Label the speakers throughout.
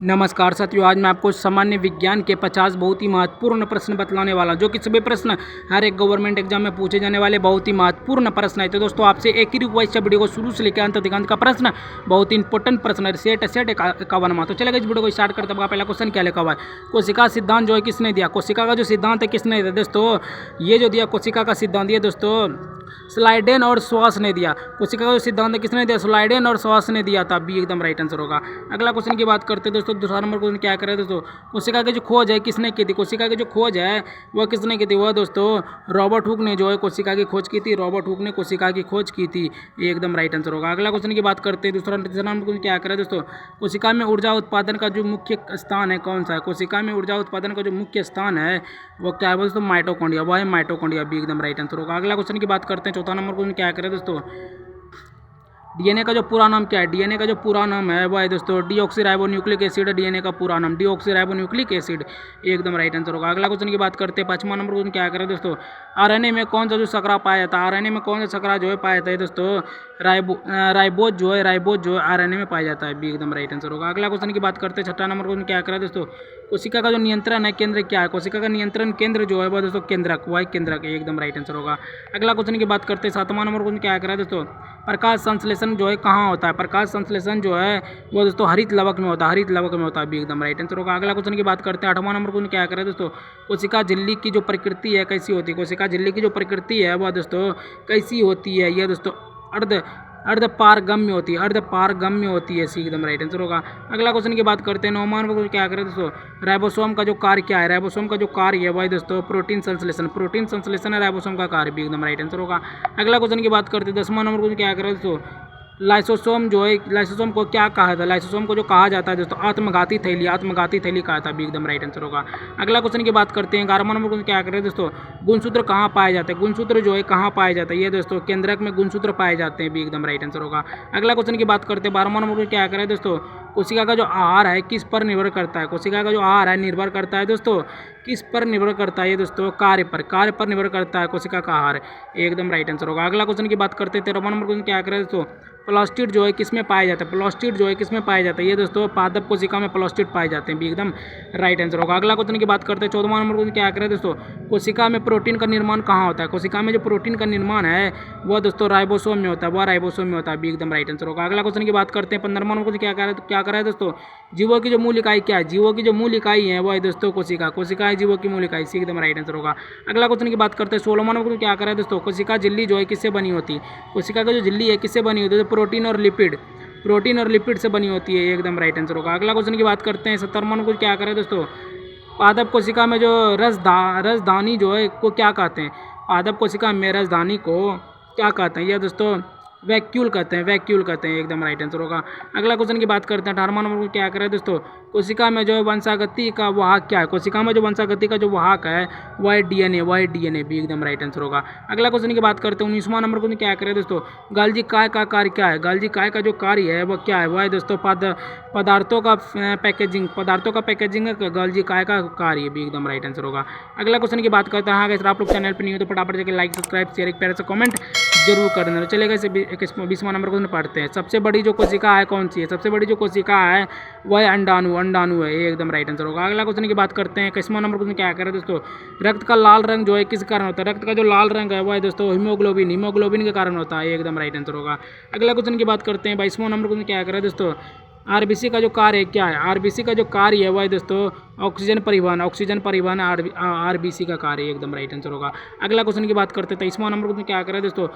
Speaker 1: नमस्कार साथियों, आज मैं आपको सामान्य विज्ञान के 50 बहुत ही महत्वपूर्ण प्रश्न बतलाने वाला हूं, जो कि सभी प्रश्न हर एक गवर्नमेंट एग्जाम में पूछे जाने वाले बहुत ही महत्वपूर्ण प्रश्न है। तो दोस्तों, आपसे एक ही रिक्वेस्ट है, वीडियो को शुरू से लेकर अंत तक अंत का प्रश्न बहुत ही इंपॉर्टेंट प्रश्न है। सेट 51वां। तो चलेगा, इस वीडियो को स्टार्ट करते हैं। पहला क्वेश्चन क्या लिखा हुआ है? कोशिका सिद्धांत जो है किसने दिया? कोशिका का जो सिद्धांत है किसने दिया दोस्तों? ये जो दिया कोशिका का सिद्धांत दिया दोस्तों, स्लाइडेन और श्वास ने दिया। कोशिका का जो सिद्धांत किसने दिया? स्लाइडेन और श्वास ने दिया था। बी एकदम राइट आंसर होगा। अगला क्वेश्चन की बात करते हैं दोस्तों, दूसरा नंबर क्वेश्चन क्या करे दोस्तों? कोशिका की जो खोज है किसने की थी? कोशिका की जो खोज है वह किसने की थी? वह दोस्तों रॉबर्ट हुक ने जो है कोशिका की खोज की थी। रॉबर्ट हुक ने कोशिका की खोज की थी। ये एकदम राइट आंसर होगा। अगला क्वेश्चन की बात करते हैं, तीसरा नंबर क्वेश्चन क्या करे दोस्तों? कोशिका में ऊर्जा उत्पादन का जो मुख्य स्थान है कौन सा है? कोशिका में ऊर्जा उत्पादन का जो मुख्य स्थान है वो क्या है दोस्तों? माइटोकॉन्ड्रिया। वह है माइटोकॉन्ड्रिया। बी एकदम राइट आंसर होगा। अगला क्वेश्चन की बात करते हैं, चौथा नंबर क्वेश्चन क्या करें दोस्तों? डीएनए का जो पूरा नाम क्या है? डीएनए का जो पूरा नाम है वह है दोस्तों डीऑक्सीराइबोन्यूक्लिक एसिड। डीएनए का पूरा नाम डीऑक्सीराइबोन्यूक्लिक एसिड। एकदम राइट आंसर होगा। अगला क्वेश्चन की बात करते हैं, पांचवा नंबर क्वेश्चन क्या करें दोस्तों? आरएनए में कौन सा जो शर्करा पाया जाता है? आरएनए में कौन सा शर्करा जो है पाया जाता है दोस्तों? राइबोज जो है आरएनए में पाया जाता है। बी एकदम राइट आंसर होगा। अगला क्वेश्चन की बात करते हैं, छठा नंबर क्वेश्चन क्या करें दोस्तों? कोशिका का जो नियंत्रण है केंद्र क्या है? कोशिका का नियंत्रण केंद्र जो है वह दोस्तों केंद्रक। वह केंद्रक। एकदम राइट आंसर होगा। अगला क्वेश्चन की बात करते हैं, सातवां नंबर क्वेश्चन क्या करें दोस्तों? प्रकाश संश्लेषण जो है कहाँ होता है? प्रकाश संश्लेषण जो है वो दोस्तों हरित लवक में होता है। हरित लवक में होता है। बी एकदम राइट आंसर होगा। अगला क्वेश्चन की बात करते हैं, आठवां नंबर क्वेश्चन क्या करें दोस्तों? कोशिका झिल्ली की जो प्रकृति है कैसी होती है? कोशिका झिल्ली की जो प्रकृति है वह दोस्तों कैसी होती है? यह दोस्तों अर्ध अर्धपारगम्य होती है। अर्धपारगम्य होती है। सी एकदम राइट आंसर होगा। अगला क्वेश्चन की बात करते हैं, नौवां नंबर क्या करें दोस्तों? राइबोसोम का जो कार्य क्या है? राइबोसोम का जो कार्य है वह दोस्तों प्रोटीन संश्लेषण। प्रोटीन संश्लेषण है राइबोसोम का कार्य। भी एकदम राइट आंसर होगा। अगला क्वेश्चन की बात करते हैं, 10वां नंबर क्वेश्चन क्या करें दोस्तों? लाइसोसोम जो है, लाइसोसोम को क्या कहा था? लाइसोसोम को जो कहा जाता है दोस्तों आत्मघाती थैली। आत्मघाती थैली कहा था। भी एकदम राइट आंसर होगा। अगला क्वेश्चन की बात करते हैं, 11वां नंबर क्वेश्चन क्या करें दोस्तों? गुणसूत्र कहाँ पाए जाते हैं? गुणसूत्र जो है कहाँ पाए जाते हैं? ये दोस्तों केंद्रक में गुणसूत्र पाए जाते हैं। भी एकदम राइट आंसर होगा। अगला क्वेश्चन की बात करते हैं, 12वां नंबर क्या करें दोस्तों? कोशिका का जो आहार है किस पर निर्भर करता है? कोशिका का जो आहार है निर्भर करता है दोस्तों किस पर निर्भर करता है? ये दोस्तों कार्य पर। कार्य पर निर्भर करता है कोशिका का आहार। एकदम राइट आंसर होगा। अगला क्वेश्चन की बात करते हैं, 13वां नंबर क्वेश्चन क्या करें दोस्तों? प्लास्टिड जो है किसमें पाया जाता है? प्लास्टिड जो है किसमें पाया जाता है? ये दोस्तों पादप कोशिका में प्लास्टिड पाए जाते हैं। भी एकदम राइट आंसर होगा। अगला क्वेश्चन की बात करते हैं, 14वां नंबर क्वेश्चन क्या करें दोस्तों? कोशिका में प्रोटीन का निर्माण कहाँ होता है? कोशिका में जो प्रोटीन का निर्माण है वह दोस्तों राइबोसोम में होता है। वह राइबोसोम में होता है। भी एकदम राइट आंसर होगा। अगला क्वेश्चन की बात करते हैं, 15वां नंबर क्या करें दोस्तों? जीवों की जो मूल इकाई क्या है? जीवों की जो मूल इकाई है वह है दोस्तों कोशिका। कोशिका है जीवों की मूल इकाई। सी एकदम राइट आंसर होगा। अगला क्वेश्चन की बात करते हैं, 16वां नंबर क्या करें दोस्तों? कोशिका झिल्ली जो है किससे बनी होती है? कोशिका का जो झिल्ली है किससे बनी होती है? प्रोटीन और लिपिड। प्रोटीन और लिपिड से बनी होती है। एकदम राइट आंसर होगा। अगला क्वेश्चन की बात करते हैं, 17वां नंबर क्या करें दोस्तों? पादप कोशिका में जो रसधानी जो है को क्या कहते हैं? पादप कोशिका में रसधानी को क्या कहते हैं? यह दोस्तों वैक्यूल कहते हैं। वैक्यूल कहते हैं। एकदम राइट आंसर होगा। अगला क्वेश्चन की बात करते हैं, 18वां नंबर क्या करें दोस्तों? कोशिका में जो है वंशागति का वाहक क्या है? कोशिका में जो वंशागति का जो वाहक है वह है डीएनए। वह है डीएनए। भी एकदम राइट आंसर होगा। अगला क्वेश्चन की बात करते हैं, 19वां नंबर क्वेश्चन क्या करें दोस्तों? गाल्जी काय का कार्य क्या है? गाल्जी काय का जो कार्य है वह क्या है? वह है दोस्तों पदार्थों का पैकेजिंग। पदार्थों का पैकेजिंग है गाल्जी काय का कार्य। भी एकदम राइट आंसर होगा। अगला क्वेश्चन की बात करते हैं, हाँ अगर आप लोग चैनल पर नहीं हो तो फटाफट जाकर लाइक सब्सक्राइब शेयर एक प्यारा सा कमेंट जरूर कर देना। चलेगा, इसे 20वां नंबर क्वेश्चन पढ़ते हैं। सबसे बड़ी जो कोशिका है कौन सी है? सबसे बड़ी जो कोशिका है वह है अंडाणु। अंडाणु है। ये एकदम राइट आंसर होगा। अगला क्वेश्चन की बात करते हैं, 21वां नंबर क्वेश्चन क्या करें दोस्तों? रक्त का लाल रंग जो है किस कारण होता है? रक्त का जो लाल रंग है वह है दोस्तों हीमोग्लोबिन। हीमोग्लोबिन के कारण होता है। ये एकदम राइट आंसर होगा। अगला क्वेश्चन की बात करते हैं, 22वां नंबर क्वेश्चन क्या करें दोस्तों? आरबीसी का जो कार्य क्या है? आरबीसी का जो कार्य है वह है दोस्तों ऑक्सीजन परिवहन। ऑक्सीजन परिवहन आरबीसी का कार्य। एकदम राइट आंसर होगा। अगला क्वेश्चन की बात करते हैं, 23वां नंबर क्वेश्चन क्या करें दोस्तों?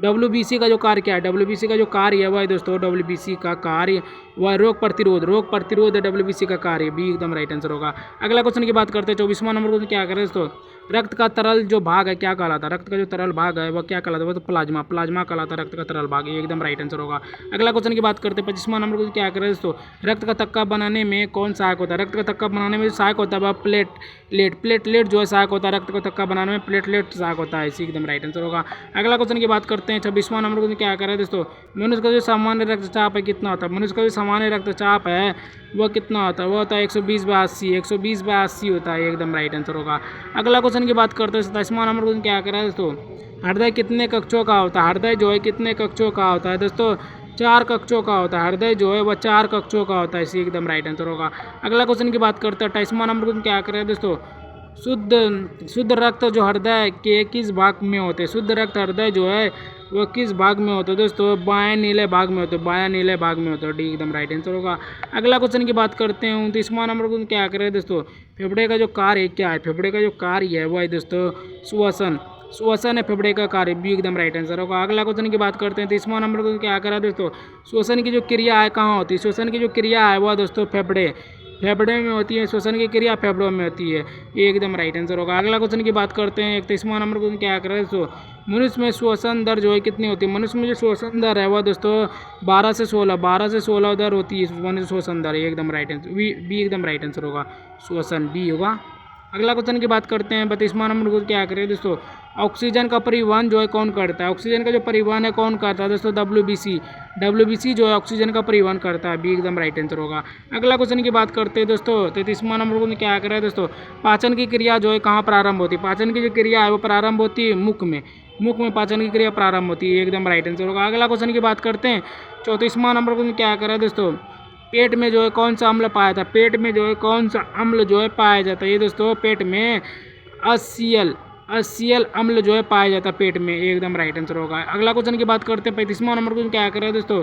Speaker 1: डब्ल्यूबीसी का जो कार्य क्या है? डब्ल्यूबीसी का जो कार्य है वह दोस्तों डब्ल्यूबीसी का कार्य वह रोग प्रतिरोध है डब्ल्यूबीसी का कार्य। भी एकदम राइट आंसर होगा। अगला क्वेश्चन की बात करते हैं, 24वां नंबर क्वेश्चन क्या करें दोस्तों? रक्त का तरल जो भाग है क्या कहलाता है? रक्त का जो तरल भाग है वह क्या कहलाता है? वह तो प्लाज्मा। प्लाज्मा कहलाता है रक्त का तरल भाग। ये एकदम राइट आंसर होगा। अगला क्वेश्चन की बात करते हैं, 25वां नंबर क्वेश्चन क्या करें दोस्तों? रक्त का थक्का बनाने में कौन सहायक होता है? रक्त का थक्का बनाने में सहायक होता है वह प्लेटलेट जो है सहायक होता है। रक्त का थक्का बनाने में प्लेटलेट सहायक होता है। इसी एकदम राइट आंसर होगा। अगला क्वेश्चन की बात करते हैं, 26वां नंबर क्वेश्चन क्या करें दोस्तों? मनुष्य का जो सामान्य रक्तचाप है कितना होता है? मनुष्य का जो सामान्य रक्तचाप है वह कितना होता है? वह होता है 120/80। 120/80 होता है। एकदम राइट आंसर होगा। अगला क्वेश्चन की बात करते हैं, 27वां नंबर क्वेश्चन क्या करें दोस्तों? हृदय कितने कक्षों का होता है? हृदय जो है कितने कक्षों का होता है दोस्तों? 4 कक्षों का होता है। हृदय जो है वह 4 कक्षों का होता है। इसी एकदम राइट आंसर होगा। अगला क्वेश्चन की बात करते हैं 28वां नंबर को क्या करें दोस्तों, शुद्ध रक्त जो हृदय के किस भाग में होते हैं। शुद्ध रक्त हृदय जो है वो किस भाग में होता है दोस्तों, बाएं नीले भाग में होते हैं। बाएं नीले भाग में होता है। डी एकदम राइट आंसर होगा। अगला क्वेश्चन की बात करते हैं 29वां नंबर को क्या करें दोस्तों, फेफड़े का जो कार्य क्या है। फेफड़े का जो कार्य है वह है दोस्तों श्वसन। श्वसन है फेफड़े का कार्य। बी एकदम राइट आंसर होगा। अगला क्वेश्चन की बात करते हैं 30वां नंबर को क्या करा दोस्तों, श्वसन की जो क्रिया है कहाँ होती है। श्वसन की जो क्रिया है वह दोस्तों फेफड़े में होती है। श्वसन की क्रिया फेफड़ों में होती है। ये एकदम राइट आंसर होगा। अगला क्वेश्चन की बात करते हैं 31वां नंबर को क्या करें दोस्तों, मनुष्य में श्वसन दर जो है कितनी होती है। मनुष्य में जो श्वसन दर है वह दोस्तों 12 से 16 दर होती है मनुष्य श्वसन दर। ये एकदम राइट आंसर बी एकदम राइट आंसर होगा। श्वसन बी होगा। अगला क्वेश्चन की बात करते हैं 32वां नंबर को क्या करें दोस्तों, ऑक्सीजन का परिवहन जो है कौन करता है। ऑक्सीजन का जो परिवहन है कौन करता है दोस्तों, डब्ल्यूबीसी जो है ऑक्सीजन का परिवहन करता है। बी एकदम राइट आंसर होगा। अगला क्वेश्चन की बात करते हैं दोस्तों 33वां नंबर को क्या करें दोस्तों, पाचन की क्रिया जो है कहाँ प्रारंभ होती है। पाचन की जो क्रिया है वो प्रारंभ होती है मुख में पाचन की क्रिया प्रारंभ होती है। एकदम राइट आंसर होगा। अगला क्वेश्चन की बात करते हैं 34वां नंबर को क्या करें दोस्तों, पेट में जो है कौन सा अम्ल पाया जाता है। पेट में जो है कौन सा अम्ल जो है पाया जाता है। ये दोस्तों पेट में HCl अम्ल जो है पाया जाता है पेट में। एकदम राइट आंसर होगा। अगला क्वेश्चन की बात करते हैं 35वां नंबर को क्या करें दोस्तों,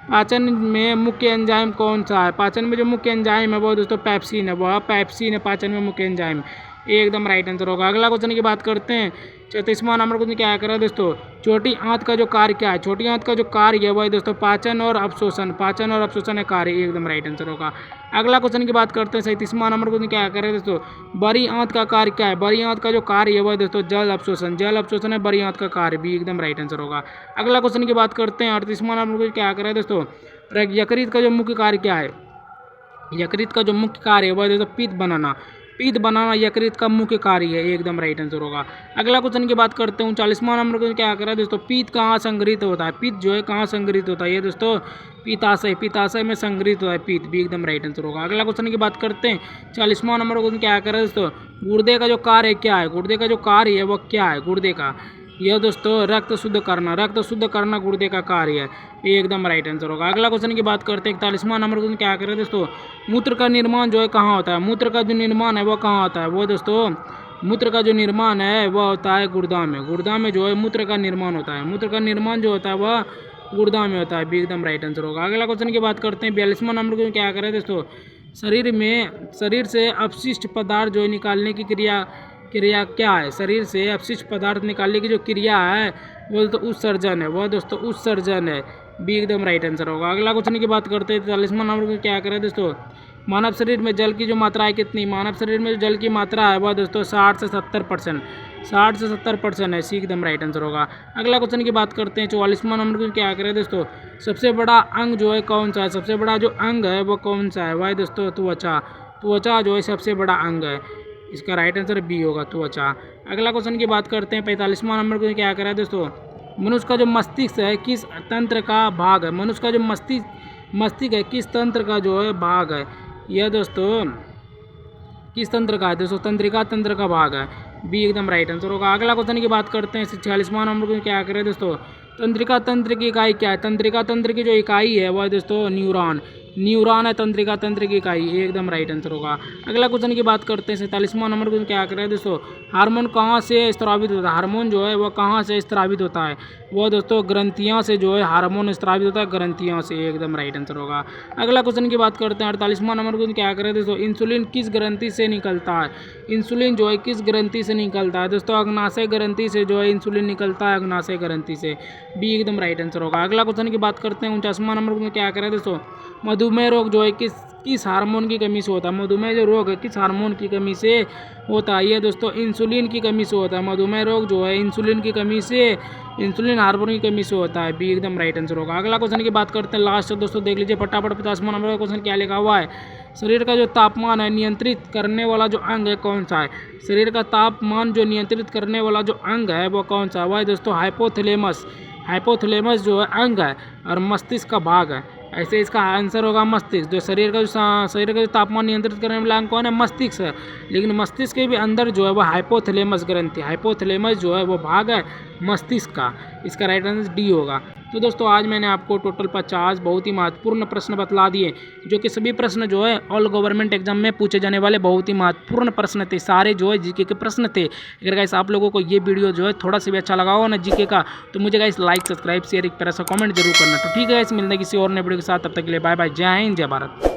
Speaker 1: पाचन में मुख्य एंजाइम कौन सा है। पाचन में जो मुख्य एंजाइम है वो दोस्तों पैप्सिन है। वह पैप्सिन है पाचन में मुख्य एंजाइम। ये एकदम राइट आंसर होगा। अगला क्वेश्चन की बात करते हैं 34वां नंबर को क्या करें दोस्तों, छोटी आंत का जो कार्य क्या है। छोटी आंत का जो कार्य है वह दोस्तों पाचन और अवशोषण है कार्य। एकदम राइट आंसर होगा। अगला क्वेश्चन की बात करते हैं 37वां नंबर को क्या करें दोस्तों, बड़ी आंत का कार्य क्या है। बड़ी आंत का जो कार्य है वह दोस्तों जल अवशोषण है बड़ी आंत का कार्य। भी एकदम राइट आंसर होगा। अगला क्वेश्चन की बात करते हैं 38वां नंबर को क्या करें दोस्तों, यकृत का जो मुख्य कार्य क्या है। यकृत का जो मुख्य कार्य है वह दोस्तों पीत बनाना यकृत का मुख्य कार्य है। एकदम राइट आंसर होगा। अगला क्वेश्चन की बात करते हैं 39वां नंबर को क्या करें दोस्तों, पीत कहाँ संग्रहित होता है। पीत जो है कहाँ संग्रहित होता है। ये दोस्तों पित्ताशय में संग्रहित होता है पीत। भी एकदम राइट आंसर होगा। अगला क्वेश्चन की बात करते हैं 40वां नंबर को क्या करें दोस्तों, गुर्दे का जो कार्य क्या है। गुर्दे का जो कार्य है वह क्या है। गुर्दे का यह दोस्तों रक्त शुद्ध करना गुर्दे का कार्य है। ये एकदम राइट आंसर होगा। अगला क्वेश्चन की बात करते हैं 41वां नंबर को क्या करें दोस्तों, मूत्र का निर्माण जो है कहाँ होता है। मूत्र का जो निर्माण है वह कहाँ होता है। वो दोस्तों मूत्र का जो निर्माण है वह होता है गुर्दा में जो है मूत्र का निर्माण होता है। मूत्र का निर्माण जो होता है वह गुर्दा में होता है। भी एकदम राइट आंसर होगा। अगला क्वेश्चन की बात करते हैं 42वां नंबर को क्या करें दोस्तों, शरीर से अपशिष्ट पदार्थ जो है निकालने की क्रिया क्या है। शरीर से अपशिष्ट पदार्थ निकालने की जो क्रिया है वो तो उत्सर्जन है। बी एकदम राइट आंसर होगा। अगला क्वेश्चन की बात करते हैं 43वां नंबर को क्या करें दोस्तों, मानव शरीर में जल की जो मात्रा है कितनी। मानव शरीर में जो जल की मात्रा है वह दोस्तों 60 से 70% है। सी एकदम राइट आंसर होगा। अगला क्वेश्चन की बात करते हैं 44वां नंबर को क्या करें दोस्तों, सबसे बड़ा अंग जो है कौन सा है। सबसे बड़ा जो अंग है वो कौन सा है। वह दोस्तों त्वचा जो है सबसे बड़ा अंग है। इसका राइट आंसर बी होगा, त्वचा। अगला क्वेश्चन की बात करते हैं 45वां नंबर को क्या करें दोस्तों, मनुष्य का जो मस्तिष्क है किस तंत्र का भाग है। मनुष्य का जो मस्तिष्क है किस तंत्र का जो है भाग है। यह दोस्तों किस तंत्र का है दोस्तों, तंत्रिका तंत्र का भाग है। बी एकदम राइट आंसर होगा। अगला क्वेश्चन की बात करते हैं 46वां नंबर को क्या करें दोस्तों, तंत्रिका तंत्र की इकाई क्या है। तंत्रिका तंत्र की जो इकाई है वह दोस्तों न्यूरॉन है तंत्रिका तंत्र की इकाई। एकदम राइट आंसर होगा। अगला क्वेश्चन की बात करते हैं 47वां नंबर को क्या करें दोस्तों, हार्मोन कहाँ से स्रावित होता है। हार्मोन जो है वह कहाँ से स्रावित होता है। वह दोस्तों ग्रंथियाँ से जो है हार्मोन स्रावित होता है, ग्रंथियों से। एकदम राइट आंसर होगा। अगला क्वेश्चन की बात करते हैं 48वां नंबर को क्या करें दोस्तों, इंसुलिन किस ग्रंथि से निकलता है। इंसुलिन जो है किस ग्रंथि से निकलता है दोस्तों, अग्नाशय ग्रंथि से जो है इंसुलिन निकलता है, अग्नाशय ग्रंथि से। बी एकदम राइट आंसर होगा। अगला क्वेश्चन की बात करते हैं 49वां नंबर को क्या करें दोस्तों, मधुमेह रोग जो है किस हार्मोन की कमी से होता है। मधुमेह जो रोग है किस हार्मोन की कमी से होता है। ये दोस्तों इंसुलिन की कमी से होता है। मधुमेह रोग जो है इंसुलिन हार्मोन की कमी से होता है। बी एकदम राइट आंसर होगा। अगला क्वेश्चन की बात करते हैं लास्ट दोस्तों, देख लीजिए फटाफट 50वां नंबर का क्वेश्चन क्या लिखा हुआ है, शरीर का जो तापमान है नियंत्रित करने वाला जो अंग है कौन सा है। शरीर का तापमान जो नियंत्रित करने वाला जो अंग है वो कौन सा है। वह दोस्तों हाइपोथैलेमस जो है अंग है और मस्तिष्क का भाग है। ऐसे इसका आंसर होगा मस्तिष्क। जो शरीर का जो तापमान नियंत्रित करने वाला अंग कौन है, मस्तिष्क है। लेकिन मस्तिष्क के भी अंदर जो है वो हाइपोथैलेमस ग्रंथि, हाइपोथैलेमस जो है वो भाग है मस्तिष्क का। इसका राइट आंसर डी होगा। तो दोस्तों आज मैंने आपको टोटल 50 बहुत ही महत्वपूर्ण प्रश्न बतला दिए, जो कि सभी प्रश्न जो है ऑल गवर्नमेंट एग्जाम में पूछे जाने वाले बहुत ही महत्वपूर्ण प्रश्न थे। सारे जो है जीके के प्रश्न थे। अगर गाइस आप लोगों को ये वीडियो जो है थोड़ा सा भी अच्छा लगा हो ना जीके का, तो मुझे गाइस लाइक सब्सक्राइब शेयर एक तरह से कमेंट जरूर करना। तो ठीक है गाइस, मिलते हैं किसी और नए वीडियो के साथ, तब तक के लिए बाय बाय, जय हिंद जय भारत।